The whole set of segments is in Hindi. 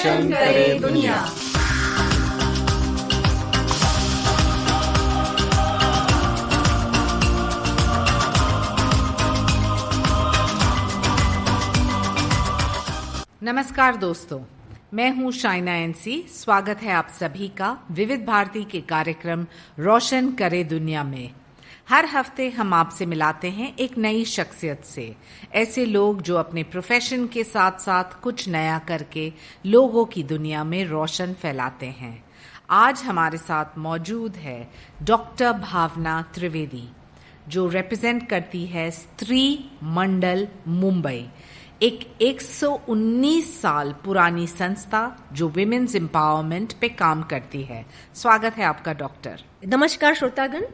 रोशन करे दुनिया। नमस्कार दोस्तों, मैं हूं शाइना एनसी। स्वागत है आप सभी का विविध भारती के कार्यक्रम रोशन करे दुनिया में। हर हफ्ते हम आपसे मिलाते हैं एक नई शख्सियत से, ऐसे लोग जो अपने प्रोफेशन के साथ साथ कुछ नया करके लोगों की दुनिया में रोशन फैलाते हैं। आज हमारे साथ मौजूद है डॉक्टर भावना त्रिवेदी, जो रिप्रेजेंट करती है स्त्री मंडल मुंबई, एक 119 साल पुरानी संस्था जो विमेन्स एम्पावरमेंट पे काम करती है। स्वागत है आपका डॉक्टर। नमस्कार श्रोतागण,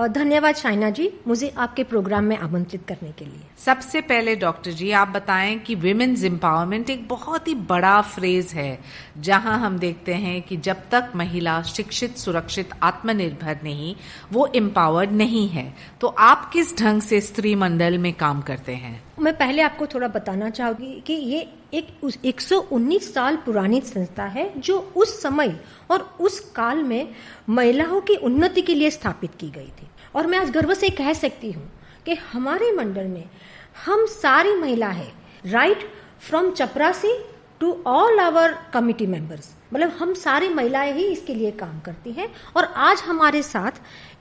धन्यवाद शाइना जी मुझे आपके प्रोग्राम में आमंत्रित करने के लिए। सबसे पहले डॉक्टर जी आप बताएं कि विमेन्स एम्पावरमेंट एक बहुत ही बड़ा फ्रेज है, जहां हम देखते हैं कि जब तक महिला शिक्षित, सुरक्षित, आत्मनिर्भर नहीं, वो एम्पावर्ड नहीं है। तो आप किस ढंग से स्त्री मंडल में काम करते हैं? मैं पहले आपको थोड़ा बताना चाहूंगी कि ये एक 119 साल पुरानी संस्था है जो उस समय और उस काल में महिलाओं की उन्नति के लिए स्थापित की गई थी। और मैं आज गर्व से कह सकती हूँ कि हमारे मंडल में हम सारी महिला है, राइट फ्रॉम चपरासी to all our committee members, मतलब हम सारी महिलाएं ही इसके लिए काम करती हैं। और आज हमारे साथ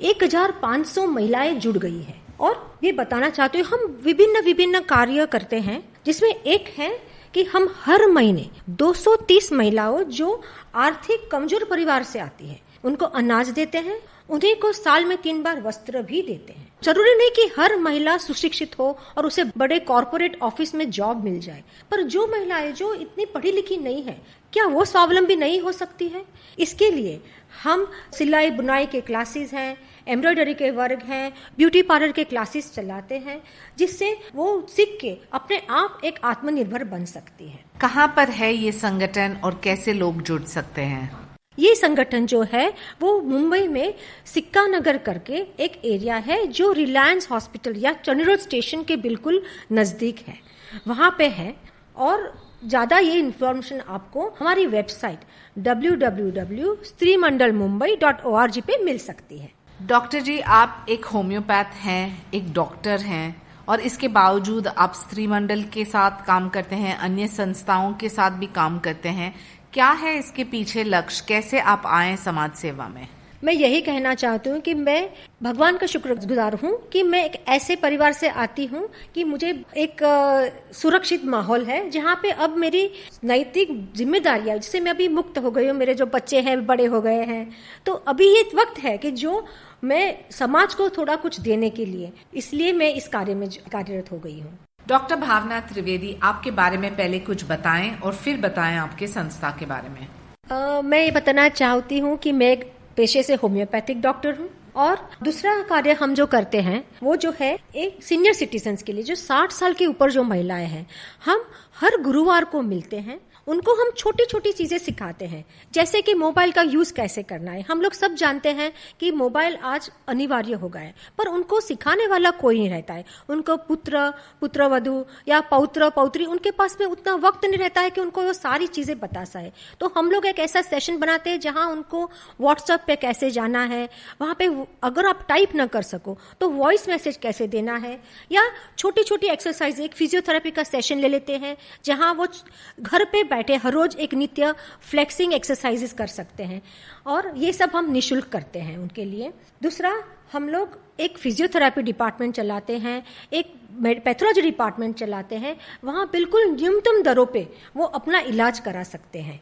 1500 महिलाएं जुड़ गई है। और ये बताना चाहती हूँ हम विभिन्न कार्य करते हैं, जिसमें एक है कि हम हर महीने 230 महिलाओं जो आर्थिक कमजोर परिवार से आती है उनको अनाज देते हैं, उन्हीं को साल में 3 बार वस्त्र भी देते हैं। जरूरी नहीं कि हर महिला सुशिक्षित हो और उसे बड़े कॉर्पोरेट ऑफिस में जॉब मिल जाए, पर जो महिलाएं जो इतनी पढ़ी लिखी नहीं है, क्या वो स्वावलंबी नहीं हो सकती है? इसके लिए हम सिलाई बुनाई के क्लासेस हैं, एम्ब्रॉयडरी के वर्ग हैं, ब्यूटी पार्लर के क्लासेस चलाते हैं, जिससे वो सीख के अपने आप एक आत्मनिर्भर बन सकती है। कहाँ पर है ये संगठन और कैसे लोग जुड़ सकते हैं? ये संगठन जो है वो मुंबई में सिक्का नगर करके एक एरिया है जो रिलायंस हॉस्पिटल या चंडी रोड स्टेशन के बिल्कुल नजदीक है, वहां पे है। और ज्यादा ये इन्फॉर्मेशन आपको हमारी वेबसाइट www.strimandelmumbai.org पे मिल सकती है। डॉक्टर जी आप एक होम्योपैथ हैं, एक डॉक्टर हैं, और इसके बावजूद आप स्त्री मंडल के साथ काम करते हैं, अन्य संस्थाओं के साथ भी काम करते हैं। क्या है इसके पीछे लक्ष्य? कैसे आप आए समाज सेवा में? मैं यही कहना चाहती हूँ कि मैं भगवान का शुक्रगुजार हूँ कि मैं एक ऐसे परिवार से आती हूँ कि मुझे एक सुरक्षित माहौल है, जहाँ पे अब मेरी नैतिक जिम्मेदारियां, जिससे मैं अभी मुक्त हो गई हूँ, मेरे जो बच्चे हैं बड़े हो गए हैं, तो अभी ये वक्त है कि जो मैं समाज को थोड़ा कुछ देने के लिए, इसलिए मैं इस कार्य में कार्यरत हो गई हूँ। डॉक्टर भावना त्रिवेदी, आपके बारे में पहले कुछ बताएं और फिर बताएं आपके संस्था के बारे में। मैं ये बताना चाहती हूँ कि मैं एक पेशे से होम्योपैथिक डॉक्टर हूँ। और दूसरा कार्य हम जो करते हैं वो जो है एक सीनियर सिटीजन्स के लिए, जो 60 साल के ऊपर जो महिलाएं हैं, हम हर गुरुवार को मिलते हैं, उनको हम छोटी छोटी चीजें सिखाते हैं, जैसे कि मोबाइल का यूज कैसे करना है। हम लोग सब जानते हैं कि मोबाइल आज अनिवार्य हो गया है, पर उनको सिखाने वाला कोई नहीं रहता है। उनको पुत्रवधू या पौत्र पौत्री, उनके पास में उतना वक्त नहीं रहता है कि उनको वो सारी चीजें बता सके। तो हम लोग एक ऐसा सेशन बनाते हैं जहां उनको व्हाट्सएप पे कैसे जाना है, वहां पे अगर आप टाइप ना कर सको तो वॉइस मैसेज कैसे देना है, या छोटी छोटी एक्सरसाइज, एक फिजियोथेरेपी का सेशन ले लेते हैं जहां वो घर पे बैठे हर रोज एक नित्य फ्लेक्सिंग एक्सरसाइजेस कर सकते हैं। और ये सब हम निशुल्क करते हैं उनके लिए। दूसरा, हम लोग एक फिजियोथेरेपी डिपार्टमेंट चलाते हैं, एक पैथोलॉजी डिपार्टमेंट चलाते हैं, वहां बिल्कुल न्यूनतम दरों पे वो अपना इलाज करा सकते हैं।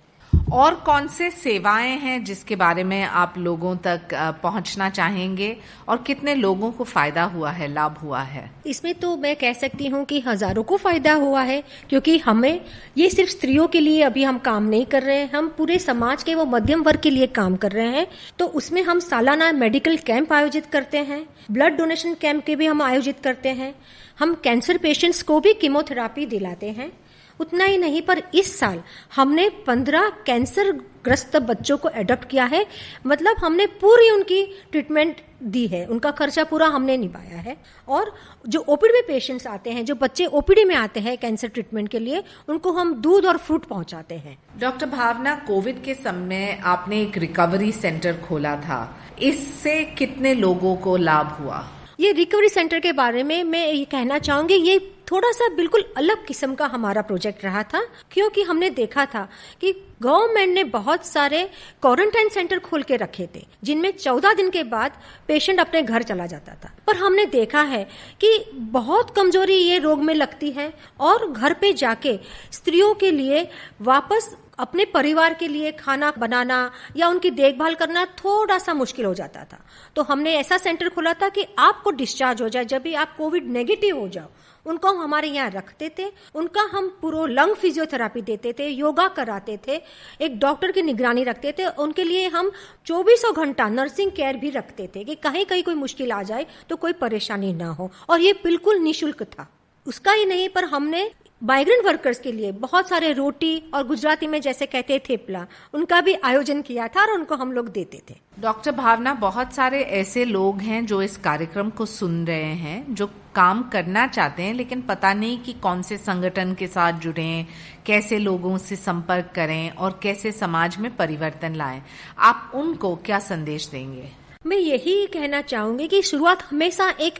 और कौन से सेवाएं हैं जिसके बारे में आप लोगों तक पहुंचना चाहेंगे, और कितने लोगों को फायदा हुआ है, लाभ हुआ है? इसमें तो मैं कह सकती हूँ कि हजारों को फायदा हुआ है, क्योंकि हमें ये सिर्फ स्त्रियों के लिए अभी हम काम नहीं कर रहे हैं, हम पूरे समाज के वो मध्यम वर्ग के लिए काम कर रहे हैं। तो उसमें हम सालाना मेडिकल कैंप आयोजित करते हैं, ब्लड डोनेशन कैंप के भी हम आयोजित करते हैं, हम कैंसर पेशेंट्स को भी कीमोथेरापी दिलाते हैं, उतना ही नहीं, पर इस साल हमने 15 कैंसर ग्रस्त बच्चों को एडॉप्ट किया है। मतलब हमने पूरी उनकी ट्रीटमेंट दी है, उनका खर्चा पूरा हमने निभाया है। और जो ओपीडी में पेशेंट्स आते हैं, जो बच्चे ओपीडी में आते हैं कैंसर ट्रीटमेंट के लिए, उनको हम दूध और फ्रूट पहुंचाते हैं। डॉक्टर भावना, कोविड के समय आपने एक रिकवरी सेंटर खोला था, इससे कितने लोगों को लाभ हुआ? ये रिकवरी सेंटर के बारे में मैं ये कहना चाहूंगी, ये थोड़ा सा बिल्कुल अलग किस्म का हमारा प्रोजेक्ट रहा था, क्योंकि हमने देखा था कि गवर्नमेंट ने बहुत सारे क्वारंटाइन सेंटर खोल के रखे थे, जिनमें 14 दिन के बाद पेशेंट अपने घर चला जाता था। पर हमने देखा है कि बहुत कमजोरी ये रोग में लगती है और घर पे जाके स्त्रियों के लिए वापस अपने परिवार के लिए खाना बनाना या उनकी देखभाल करना थोड़ा सा मुश्किल हो जाता था। तो हमने ऐसा सेंटर खोला था कि आपको डिस्चार्ज हो जाए, जब भी आप कोविड नेगेटिव हो जाओ, उनको हम हमारे यहाँ रखते थे, उनका हम पूरा लंग फिजियोथेरापी देते थे, योगा कराते थे, एक डॉक्टर की निगरानी रखते थे, उनके लिए हम 24 घंटा नर्सिंग केयर भी रखते थे कि कहीं कहीं कोई मुश्किल आ जाए तो कोई परेशानी ना हो, और ये बिल्कुल निःशुल्क था। उसका ही नहीं, पर हमने माइग्रेंट वर्कर्स के लिए बहुत सारे रोटी और गुजराती में जैसे कहते हैं थेपला, उनका भी आयोजन किया था और उनको हम लोग देते थे। डॉक्टर भावना, बहुत सारे ऐसे लोग हैं जो इस कार्यक्रम को सुन रहे हैं, जो काम करना चाहते हैं लेकिन पता नहीं कि कौन से संगठन के साथ जुड़ें, कैसे लोगों से संपर्क करें और कैसे समाज में परिवर्तन लाएं। आप उनको क्या संदेश देंगे? मैं यही कहना चाहूंगी कि शुरुआत हमेशा एक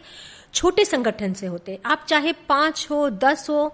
छोटे संगठन से होते। आप चाहे 5 हो, 10 हो,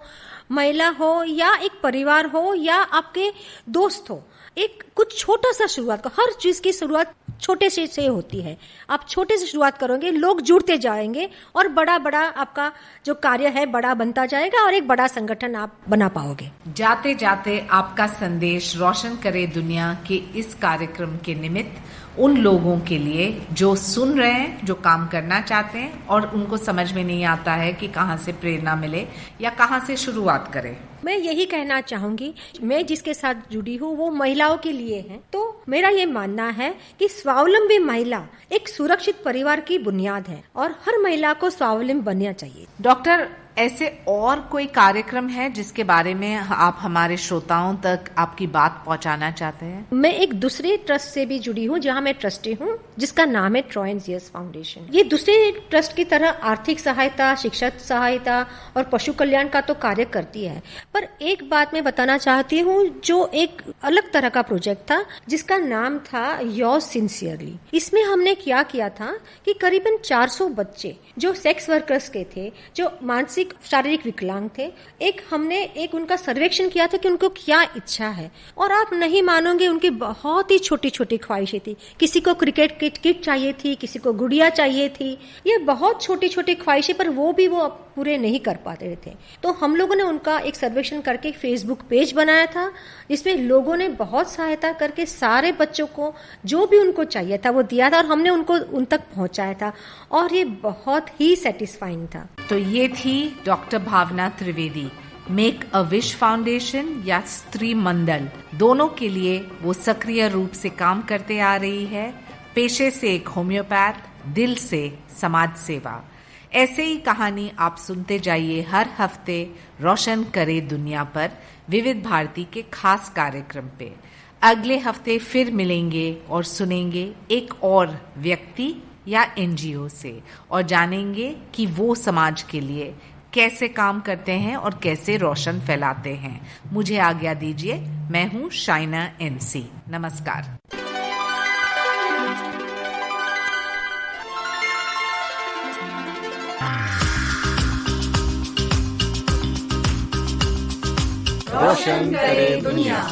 महिला हो या एक परिवार हो या आपके दोस्त हो, एक कुछ छोटा सा शुरुआत करो। हर चीज की शुरुआत छोटे से होती है। आप छोटे से शुरुआत करोगे, लोग जुड़ते जाएंगे और बड़ा बड़ा आपका जो कार्य है बड़ा बनता जाएगा और एक बड़ा संगठन आप बना पाओगे। जाते जाते आपका संदेश रोशन करे दुनिया के इस कार्यक्रम के निमित्त उन लोगों के लिए जो सुन रहे हैं, जो काम करना चाहते हैं और उनको समझ में नहीं आता है कि कहाँ से प्रेरणा मिले या कहाँ से शुरुआत करें। मैं यही कहना चाहूंगी, मैं जिसके साथ जुड़ी हूँ वो महिलाओं के लिए है। तो मेरा ये मानना है कि स्वावलंबी महिला एक सुरक्षित परिवार की बुनियाद है और हर महिला को स्वावलंबी बनना चाहिए। डॉक्टर, ऐसे और कोई कार्यक्रम है जिसके बारे में आप हमारे श्रोताओं तक आपकी बात पहुंचाना चाहते हैं? मैं एक दूसरे ट्रस्ट से भी जुड़ी हूँ जहाँ मैं ट्रस्टी हूँ, जिसका नाम है ट्रॉय एंड जियस फाउंडेशन। ये दूसरे ट्रस्ट की तरह आर्थिक सहायता, शिक्षा सहायता और पशु कल्याण का तो कार्य करती है, पर एक बात मैं बताना चाहती हूँ, जो एक अलग तरह का प्रोजेक्ट था जिसका नाम था योर्स सिंसियरली। इसमें हमने क्या किया था कि करीबन 400 बच्चे जो सेक्स वर्कर्स के थे, जो मानसिक शारीरिक विकलांग थे, हमने एक उनका सर्वेक्षण किया था कि उनको क्या इच्छा है। और आप नहीं मानोगे, उनकी बहुत ही छोटी छोटी ख्वाहिशें थी। किसी को क्रिकेट किट चाहिए थी, किसी को गुड़िया चाहिए थी, ये बहुत छोटी छोटी ख्वाहिशें, पर वो पूरे नहीं कर पाते थे। तो हम लोगों ने उनका एक सर्वेक्षण करके फेसबुक पेज बनाया था, जिसमें लोगों ने बहुत सहायता करके सारे बच्चों को जो भी उनको चाहिए था वो दिया था और हमने उनको उन तक पहुंचाया था और ये बहुत ही सेटिस्फाइंग था। तो ये थी doctor Bhavna Trivedi. Make a wish foundation या स्त्री मंडल, दोनों के लिए वो सक्रिय रूप से काम करते आ रही है। पेशे से एक होम्योपैथ, दिल से समाज सेवा। ऐसे ही कहानी आप सुनते जाइए हर हफ्ते रोशन करे दुनिया पर, विविध भारती के खास कार्यक्रम पे। अगले हफ्ते फिर मिलेंगे और सुनेंगे एक और व्यक्ति या एनजीओ से और जानेंगे कि वो समाज के लिए कैसे काम करते हैं और कैसे रोशन फैलाते हैं। मुझे आज्ञा दीजिए, मैं हूँ शाइना एनसी। नमस्कार। रोशन करे दुनिया।